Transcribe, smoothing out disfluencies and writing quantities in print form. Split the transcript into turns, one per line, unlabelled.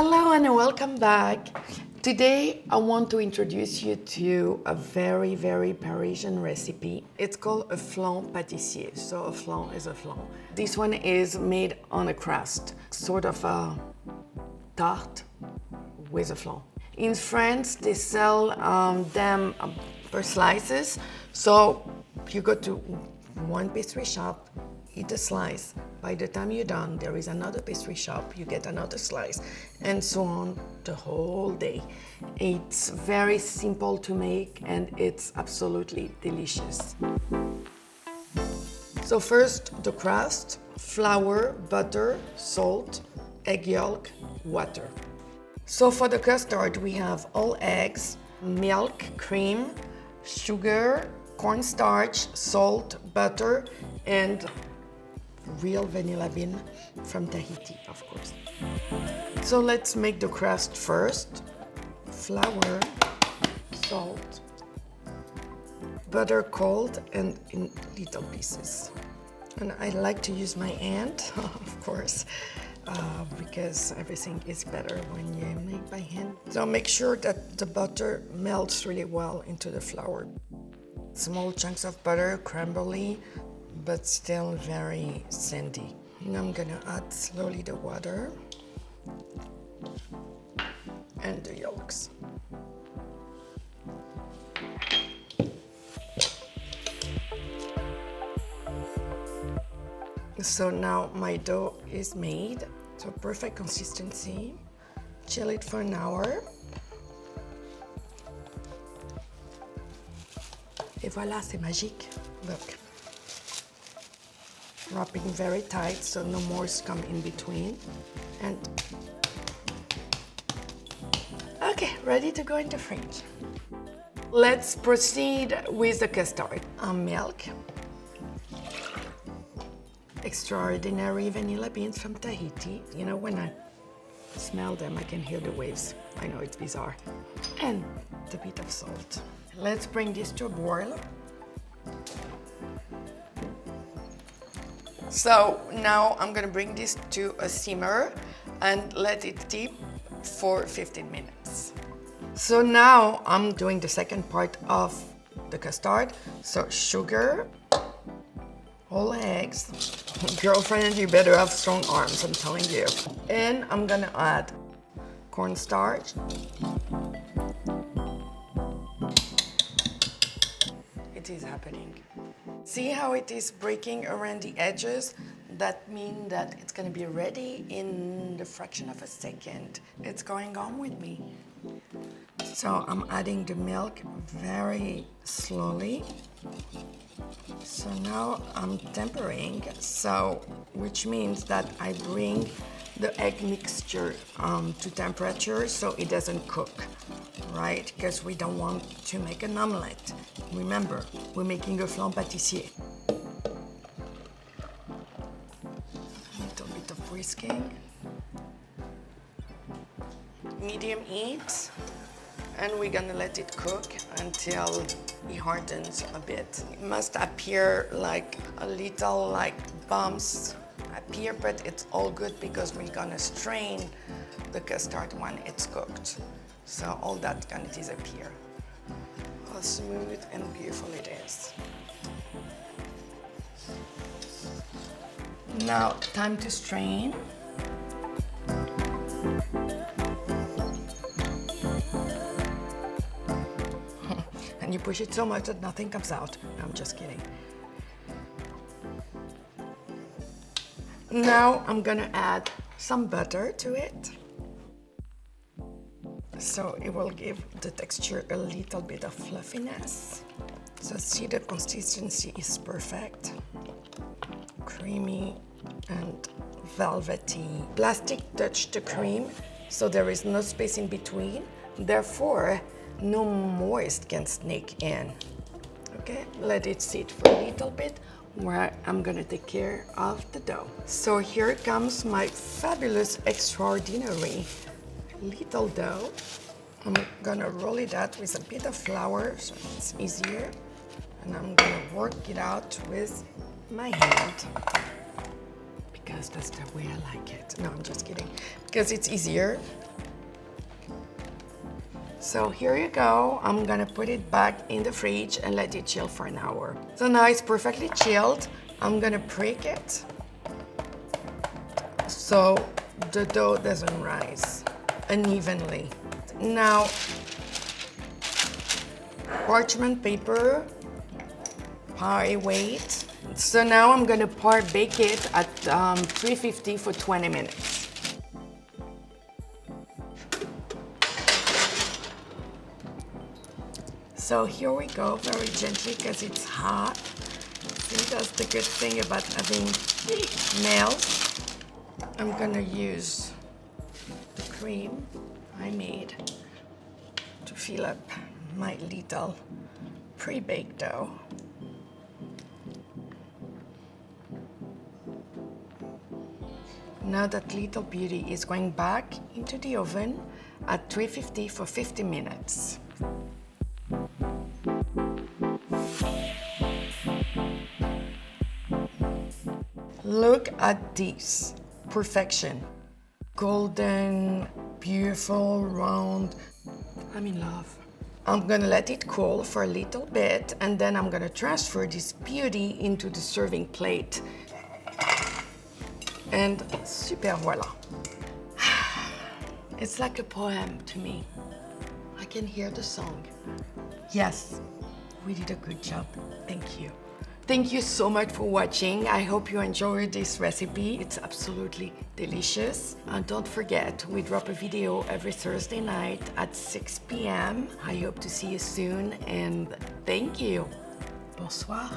Hello and welcome back. Today I want to introduce you to a very, very Parisian recipe. It's called a flan patissier. So a flan is a flan. This one is made on a crust, sort of a tart with a flan. In France, they sell them per slices. So you go to one pastry shop, eat a slice. By the time you're done, there is another pastry shop, you get another slice, and so on the whole day. It's very simple to make and it's absolutely delicious. So first, the crust, flour, butter, salt, egg yolk, water. So for the custard, we have all eggs, milk, cream, sugar, cornstarch, salt, butter, and real vanilla bean from Tahiti, of course. So let's make the crust first. Flour, salt, butter cold and in little pieces. And I like to use my hand, of course, because everything is better when you make by hand. So make sure that the butter melts really well into the flour. Small chunks of butter, crumbly, but still very sandy. Now I'm gonna add slowly the water and the yolks. So now my dough is made, so perfect consistency. Chill it for an hour. Et voilà, c'est magique. Look. Wrapping very tight so no more come in between. And okay, ready to go in the fridge. Let's proceed with the custard. Milk, extraordinary vanilla beans from Tahiti. You know, when I smell them, I can hear the waves. I know it's bizarre. And a bit of salt. Let's bring this to a boil. So now I'm gonna bring this to a simmer and let it steep for 15 minutes. So now I'm doing the second part of the custard. So sugar, whole eggs. Girlfriend, you better have strong arms, I'm telling you. And I'm gonna add cornstarch. It is happening. See how it is breaking around the edges? That means that it's gonna be ready in the fraction of a second. It's going on with me. So I'm adding the milk very slowly. So now I'm tempering, which means that I bring the egg mixture to temperature so it doesn't cook, right? Because we don't want to make an omelette. Remember, we're making a flan patissier. A little bit of whisking. Medium heat. And we're gonna let it cook until it hardens a bit. It must appear like a little bumps appear, but it's all good because we're gonna strain the custard when it's cooked. So all that's gonna disappear. How smooth and beautiful it is. Now, time to strain. And you push it so much that nothing comes out. I'm just kidding. Now I'm gonna add some butter to it. So it will give the texture a little bit of fluffiness. So see, the consistency is perfect. Creamy and velvety. Plastic touched the cream, so there is no space in between. Therefore, no moist can sneak in. Okay, let it sit for a little bit where I'm gonna take care of the dough. So here comes my fabulous, extraordinary little dough. I'm gonna roll it out with a bit of flour so it's easier. And I'm gonna work it out with my hand. because that's the way I like it. No, I'm just kidding. Because it's easier. So here you go. I'm gonna put it back in the fridge and let it chill for an hour. So now it's perfectly chilled. I'm gonna break it so the dough doesn't rise unevenly. Now, parchment paper, pie weight. So now I'm gonna bake it at 350 for 20 minutes. So here we go, very gently because it's hot. See, that's the good thing about having nails. I'm gonna use the cream I made to fill up my little pre-baked dough. Now that little beauty is going back into the oven at 350 for 50 minutes. Look at this, perfection. Golden, beautiful, round. I'm in love. I'm gonna let it cool for a little bit and then I'm gonna transfer this beauty into the serving plate. And super voila. It's like a poem to me. I can hear the song. Yes, we did a good job. Thank you. Thank you so much for watching. I hope you enjoyed this recipe. It's absolutely delicious. And don't forget, we drop a video every Thursday night at 6 p.m. I hope to see you soon and thank you. Bonsoir.